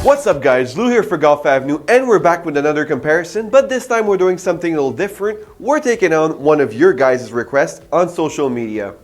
What's up guys, Lou here for Golf Avenue, and we're back with another comparison, but this time we're doing something a little different. We're taking on one of your guys' requests on social media.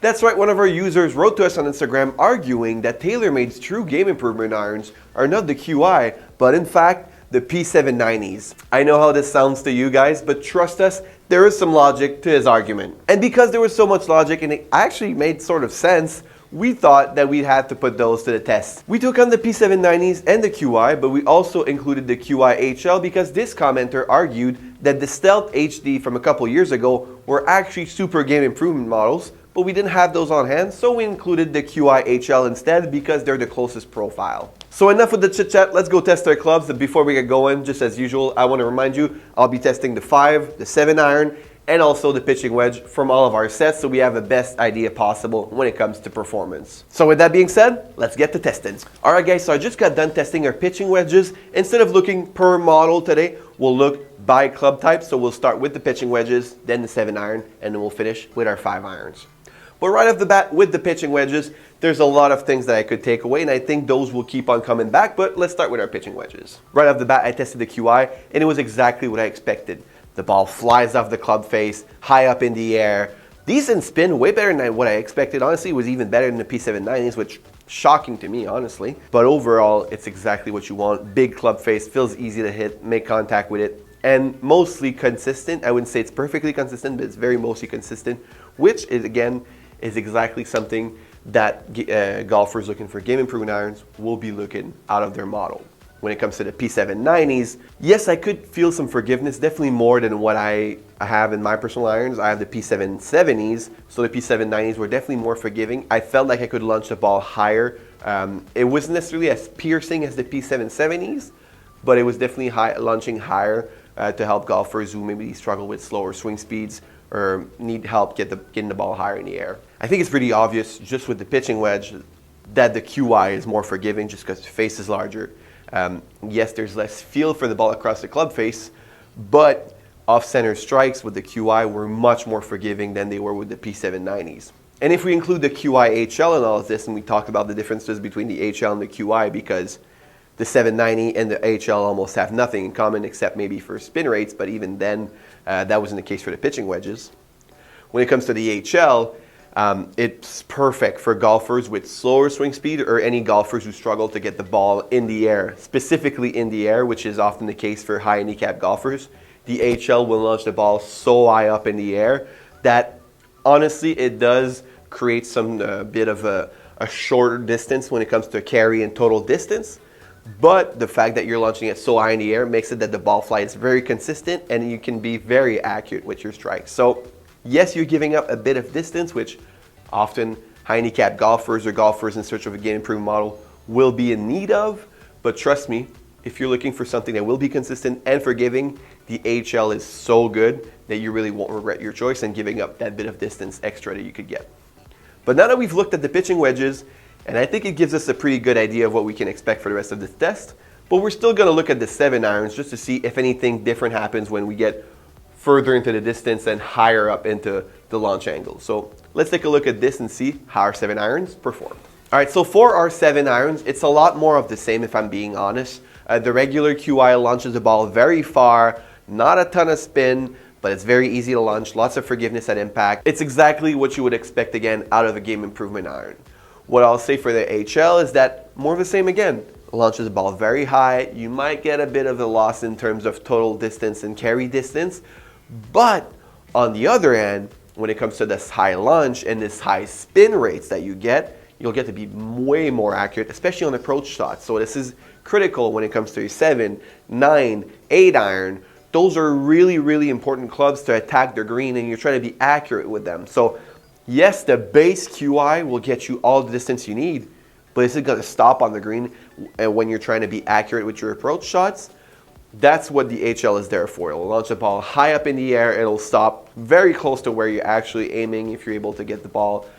That's right, one of our users wrote to us on Instagram arguing that TaylorMade's true game improvement irons are not the QI, but in fact, the P790s. I know how this sounds to you guys, but trust us, there is some logic to his argument. And because there was so much logic and it actually made sort of sense, we thought that we'd have to put those to the test. We took on the P790s and the QI, but we also included the QI HL because this commenter argued that the Stealth HD from a couple years ago were actually super game improvement models, but we didn't have those on hand, so we included the QI HL instead because they're the closest profile. So enough with the chit chat, let's go test our clubs. But before we get going, just as usual, I want to remind you, I'll be testing the 5, the 7 iron, and also the pitching wedge from all of our sets, so we have the best idea possible when it comes to performance. So with that being said, let's get to testing. Alright guys, so I just got done testing our pitching wedges. Instead of looking per model today, we'll look by club type. So we'll start with the pitching wedges, then the 7 iron, and then we'll finish with our 5 irons. But right off the bat with the pitching wedges, there's a lot of things that I could take away, and I think those will keep on coming back, but let's start with our pitching wedges. Right off the bat, I tested the QI, and it was exactly what I expected. The ball flies off the club face, high up in the air. Decent spin, way better than what I expected. Honestly, it was even better than the P790s, which shocking to me, honestly. But overall, it's exactly what you want. Big club face, feels easy to hit, make contact with it, and mostly consistent. I wouldn't say it's perfectly consistent, but it's very mostly consistent, which is, again, is exactly something that golfers looking for game improvement irons will be looking out of their model. When it comes to the P790s, yes, I could feel some forgiveness, definitely more than what I have in my personal irons. I have the P770s, so the P790s were definitely more forgiving. I felt like I could launch the ball higher. It wasn't necessarily as piercing as the P770s, but it was definitely launching higher to help golfers who maybe struggle with slower swing speeds or need help getting the ball higher in the air. I think it's pretty obvious just with the pitching wedge that the QI is more forgiving just because the face is larger. Yes, there's less feel for the ball across the club face, but off-center strikes with the QI were much more forgiving than they were with the P790s. And if we include the QI HL in all of this, and we talk about the differences between the HL and the QI, because the 790 and the HL almost have nothing in common except maybe for spin rates, but even then, that wasn't the case for the pitching wedges. When it comes to the HL, it's perfect for golfers with slower swing speed or any golfers who struggle to get the ball in the air, specifically in the air, which is often the case for high handicap golfers. The HL will launch the ball so high up in the air that honestly it does create some bit of a shorter distance when it comes to carry and total distance. But the fact that you're launching it so high in the air makes it that the ball flight is very consistent and you can be very accurate with your strikes. So yes, you're giving up a bit of distance, which often high handicap golfers or golfers in search of a game improvement model will be in need of. But trust me, if you're looking for something that will be consistent and forgiving, the HL is so good that you really won't regret your choice and giving up that bit of distance extra that you could get. But now that we've looked at the pitching wedges, and I think it gives us a pretty good idea of what we can expect for the rest of this test, but we're still going to look at the 7 irons just to see if anything different happens when we get further into the distance and higher up into the launch angle. So let's take a look at this and see how our 7 irons perform. All right, so for our 7 irons, it's a lot more of the same if I'm being honest. The regular QI launches the ball very far, not a ton of spin, but it's very easy to launch, lots of forgiveness at impact. It's exactly what you would expect again out of a game improvement iron. What I'll say for the HL is that more of the same again. Launches the ball very high. You might get a bit of a loss in terms of total distance and carry distance, but on the other end, when it comes to this high launch and this high spin rates that you get, you'll get to be way more accurate, especially on approach shots. So this is critical when it comes to your 7, 9, 8 iron. Those are really, really important clubs to attack the green, and you're trying to be accurate with them. So yes, the base QI will get you all the distance you need, but is it going to stop on the green when you're trying to be accurate with your approach shots? That's what the HL is there for. It'll launch the ball high up in the air. It'll stop very close to where you're actually aiming if you're able to get the ball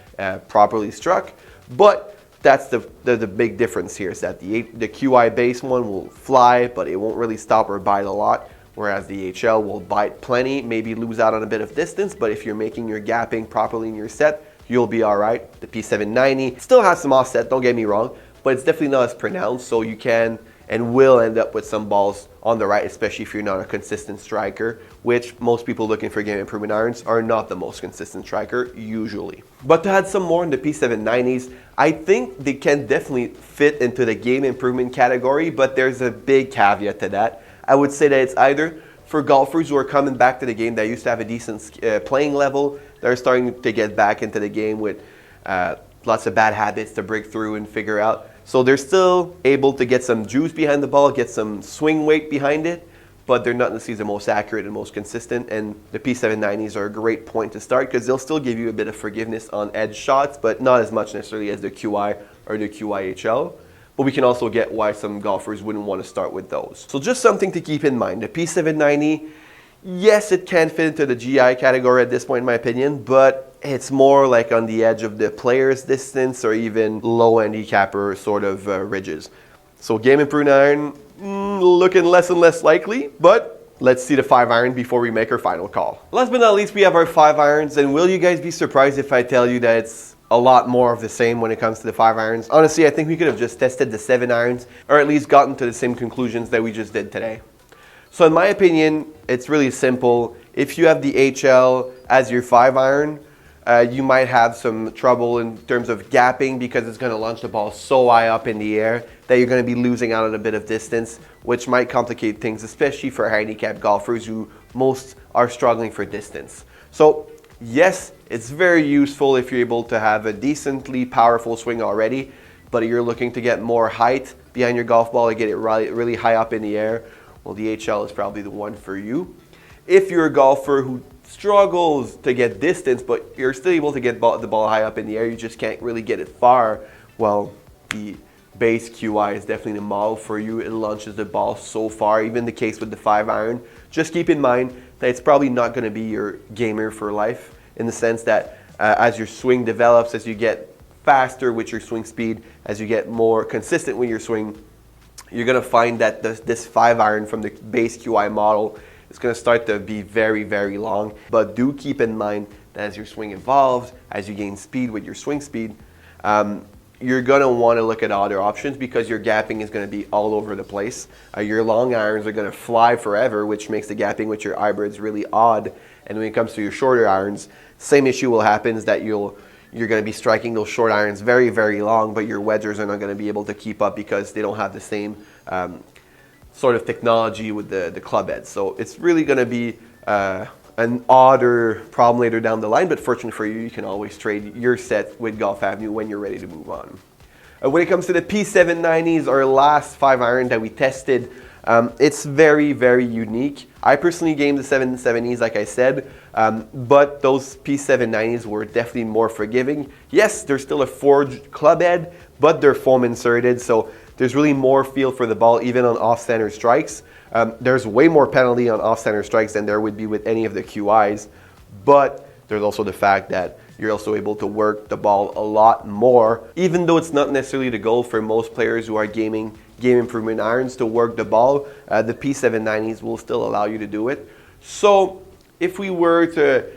properly struck. But that's the big difference here, is that the QI base one will fly, but it won't really stop or bite a lot. Whereas the HL will bite plenty, maybe lose out on a bit of distance, but if you're making your gapping properly in your set, you'll be all right. The P790 still has some offset, don't get me wrong, but it's definitely not as pronounced, so you can and will end up with some balls on the right, especially if you're not a consistent striker, which most people looking for game improvement irons are not the most consistent striker usually. But to add some more in the P790s, I think they can definitely fit into the game improvement category, but there's a big caveat to that. I would say that it's either for golfers who are coming back to the game that used to have a decent playing level, they're starting to get back into the game with lots of bad habits to break through and figure out. So they're still able to get some juice behind the ball, get some swing weight behind it, but they're not necessarily the most accurate and most consistent. And the P790s are a great point to start because they'll still give you a bit of forgiveness on edge shots, but not as much necessarily as the QI or the QIHL. But we can also get why some golfers wouldn't want to start with those. So just something to keep in mind. The P790, yes, it can fit into the GI category at this point in my opinion, but it's more like on the edge of the player's distance or even low handicapper sort of ridges. So game improvement iron, looking less and less likely, but let's see the 5-iron before we make our final call. Last but not least, we have our 5-irons, and will you guys be surprised if I tell you that it's a lot more of the same when it comes to the 5-irons? Honestly, I think we could have just tested the 7-irons or at least gotten to the same conclusions that we just did today. So in my opinion, it's really simple. If you have the HL as your 5-iron, you might have some trouble in terms of gapping because it's going to launch the ball so high up in the air that you're going to be losing out on a bit of distance, which might complicate things, especially for handicapped golfers who most are struggling for distance. So yes, it's very useful if you're able to have a decently powerful swing already, but you're looking to get more height behind your golf ball and get it really high up in the air. Well, the HL is probably the one for you. If you're a golfer who struggles to get distance, but you're still able to get the ball high up in the air, you just can't really get it far, well, the base QI is definitely the model for you. It launches the ball so far, even the case with the 5-iron. Just keep in mind that it's probably not going to be your gamer for life in the sense that as your swing develops, as you get faster with your swing speed, as you get more consistent with your swing, you're going to find that this 5-iron from the base QI model is going to start to be very, very long. But do keep in mind that as your swing evolves, as you gain speed with your swing speed, you're going to want to look at other options because your gapping is going to be all over the place. Your long irons are going to fly forever, which makes the gapping with your hybrids really odd. And when it comes to your shorter irons, same issue will happen is that you're going to be striking those short irons very, very long, but your wedgers are not going to be able to keep up because they don't have the same sort of technology with the club heads. So it's really going to be an odder problem later down the line, but fortunately for you, you can always trade your set with Golf Avenue when you're ready to move on. When it comes to the P790s, our last 5-iron that we tested, it's very, very unique. I personally gamed the 770s, like I said, but those P790s were definitely more forgiving. Yes, there's still a forged club head, but they're foam inserted, so there's really more feel for the ball, even on off-center strikes. There's way more penalty on off-center strikes than there would be with any of the QIs, but there's also the fact that you're also able to work the ball a lot more, even though it's not necessarily the goal for most players who are gaming game improvement irons to work the ball. The P790s will still allow you to do it. So if we were to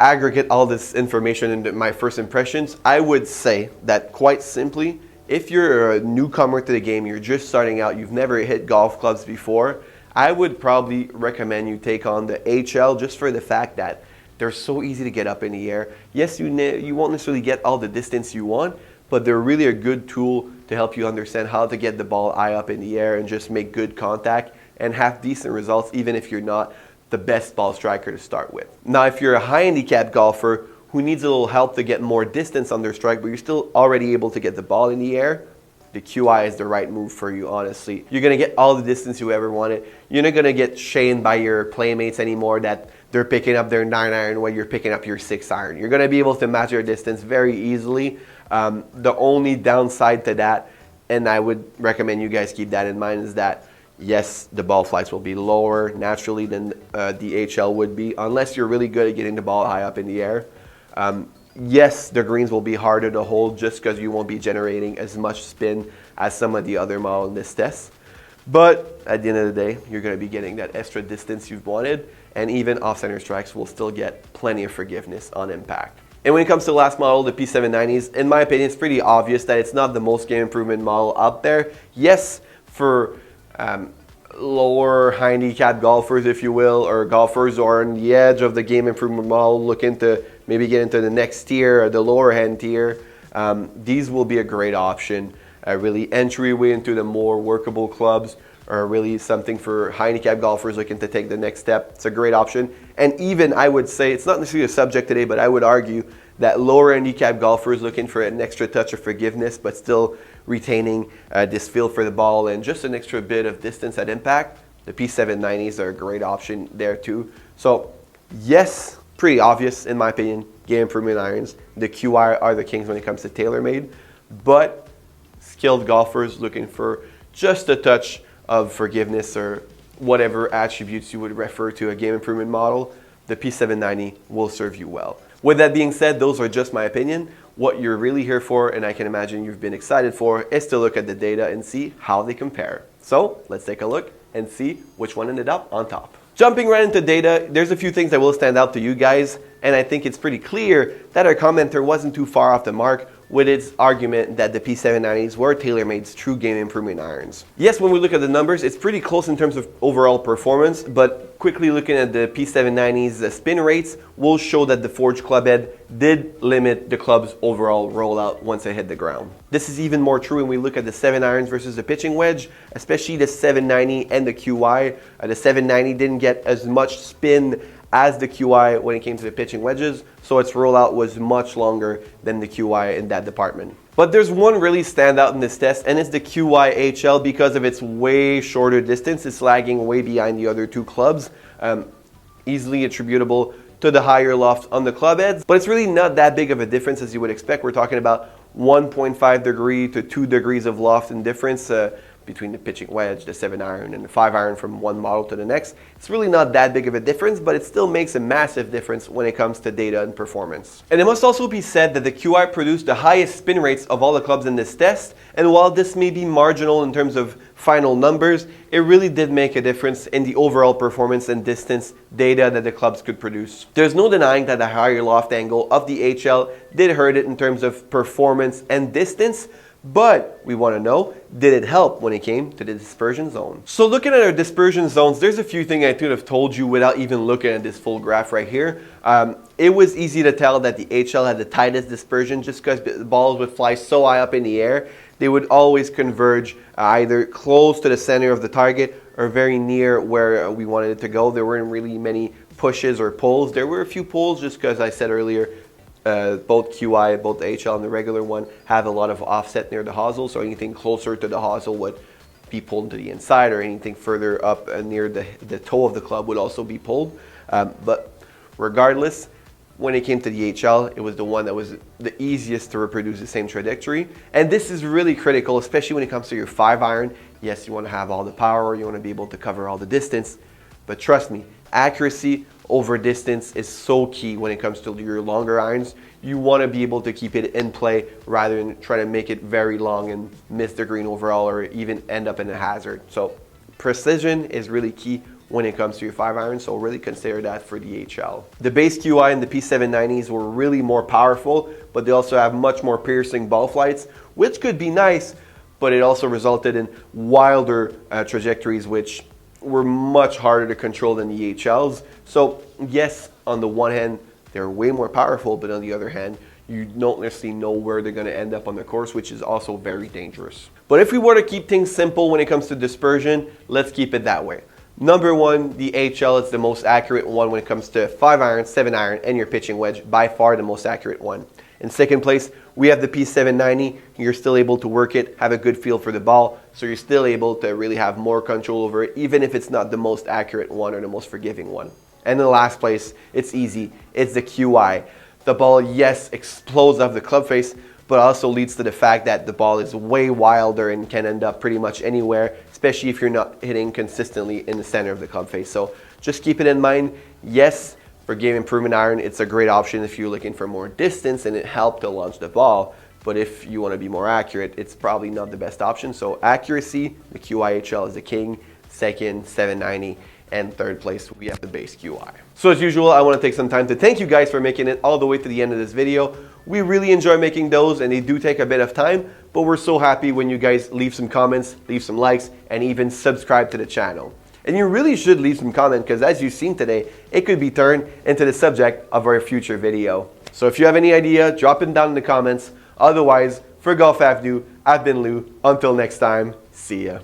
aggregate all this information into my first impressions, I would say that quite simply, if you're a newcomer to the game, you're just starting out, you've never hit golf clubs before, I would probably recommend you take on the HL just for the fact that they're so easy to get up in the air. Yes, you won't necessarily get all the distance you want, but they're really a good tool to help you understand how to get the ball high up in the air and just make good contact and have decent results even if you're not the best ball striker to start with. Now, if you're a high handicap golfer who needs a little help to get more distance on their strike, but you're still already able to get the ball in the air, the QI is the right move for you, honestly. You're going to get all the distance you ever wanted. You're not going to get shamed by your playmates anymore that they're picking up their 9-iron when you're picking up your 6-iron. You're going to be able to match your distance very easily. The only downside to that, and I would recommend you guys keep that in mind, is that yes, the ball flights will be lower naturally than the HL would be, unless you're really good at getting the ball high up in the air. Yes, the greens will be harder to hold just because you won't be generating as much spin as some of the other models in this test. But at the end of the day, you're going to be getting that extra distance you've wanted, and even off-center strikes will still get plenty of forgiveness on impact. And when it comes to the last model, the P790s, in my opinion, it's pretty obvious that it's not the most game improvement model out there. Yes, for lower handicap golfers, if you will, or golfers who are on the edge of the game improvement model, looking to maybe get into the next tier or the lower end tier. These will be a great option. Really entryway into the more workable clubs, or really something for handicap golfers looking to take the next step. It's a great option. And even I would say, it's not necessarily a subject today, but I would argue that lower handicap golfers looking for an extra touch of forgiveness, but still retaining this feel for the ball and just an extra bit of distance at impact, the P790s are a great option there too. So yes, pretty obvious in my opinion, game improvement irons. The QI are the kings when it comes to TaylorMade, but skilled golfers looking for just a touch of forgiveness or whatever attributes you would refer to a game improvement model, the P790 will serve you well. With that being said, those are just my opinion. What you're really here for, and I can imagine you've been excited for, is to look at the data and see how they compare. So let's take a look and see which one ended up on top. Jumping right into data, there's a few things that will stand out to you guys, and I think it's pretty clear that our commenter wasn't too far off the mark with its argument that the P790s were TaylorMade's true game improvement irons. Yes, when we look at the numbers, it's pretty close in terms of overall performance, but quickly looking at the P790s spin rates will show that the forged club head did limit the club's overall rollout once it hit the ground. This is even more true when we look at the 7 irons versus the pitching wedge, especially the 790 and the QI. The 790 didn't get as much spin as the QI when it came to the pitching wedges, so its rollout was much longer than the QI in that department. But there's one really standout in this test, and it's the QI HL because of its way shorter distance. It's lagging way behind the other two clubs, easily attributable to the higher loft on the club heads, but it's really not that big of a difference as you would expect. We're talking about 1.5 degree to 2 degrees of loft in difference between the pitching wedge, the 7 iron, and the 5 iron from one model to the next. It's really not that big of a difference, but it still makes a massive difference when it comes to data and performance. And it must also be said that the QI produced the highest spin rates of all the clubs in this test, and while this may be marginal in terms of final numbers, it really did make a difference in the overall performance and distance data that the clubs could produce. There's no denying that the higher loft angle of the HL did hurt it in terms of performance and distance, but we want to know, did it help when it came to the dispersion zone? So looking at our dispersion zones, there's a few things I could have told you without even looking at this full graph right here. It was easy to tell that the HL had the tightest dispersion just because the balls would fly so high up in the air. They would always converge either close to the center of the target or very near where we wanted it to go. There weren't really many pushes or pulls. There were a few pulls just because I said earlier, both QI, both the HL and the regular one have a lot of offset near the hosel, so anything closer to the hosel would be pulled to the inside, or anything further up near the toe of the club would also be pulled. But regardless, when it came to the HL, it was the one that was the easiest to reproduce the same trajectory. And this is really critical, especially when it comes to your 5 iron. Yes, you want to have all the power, you want to be able to cover all the distance, but trust me, accuracy over distance is so key when it comes to your longer irons. You want to be able to keep it in play rather than try to make it very long and miss the green overall or even end up in a hazard. So precision is really key when it comes to your 5 iron, so really consider that for the HL. The base QI and the P790s were really more powerful, but they also have much more piercing ball flights, which could be nice, but it also resulted in wilder trajectories, which were much harder to control than the HLs. So yes, on the one hand, they're way more powerful, but on the other hand, you don't necessarily know where they're going to end up on the course, which is also very dangerous. But if we were to keep things simple when it comes to dispersion, let's keep it that way. Number one, the HL is the most accurate one when it comes to 5 iron, 7 iron, and your pitching wedge, by far the most accurate one. In second place, we have the P790. You're still able to work it, have a good feel for the ball, so you're still able to really have more control over it, even if it's not the most accurate one or the most forgiving one. And in the last place, it's easy. It's the QI. The ball, yes, explodes off the club face, but also leads to the fact that the ball is way wilder and can end up pretty much anywhere, especially if you're not hitting consistently in the center of the club face. So just keep it in mind. Yes, for game improvement iron, it's a great option if you're looking for more distance and it helped to launch the ball. But if you want to be more accurate, it's probably not the best option. So accuracy, the QIHL is the king. Second, 790. And third place, we have the base QI. So as usual, I want to take some time to thank you guys for making it all the way to the end of this video. We really enjoy making those, and they do take a bit of time, but we're so happy when you guys leave some comments, leave some likes, and even subscribe to the channel. And you really should leave some comment because as you've seen today, it could be turned into the subject of our future video. So if you have any idea, drop it down in the comments. Otherwise, for Golf Avenue, I've been Lou. Until next time, see ya.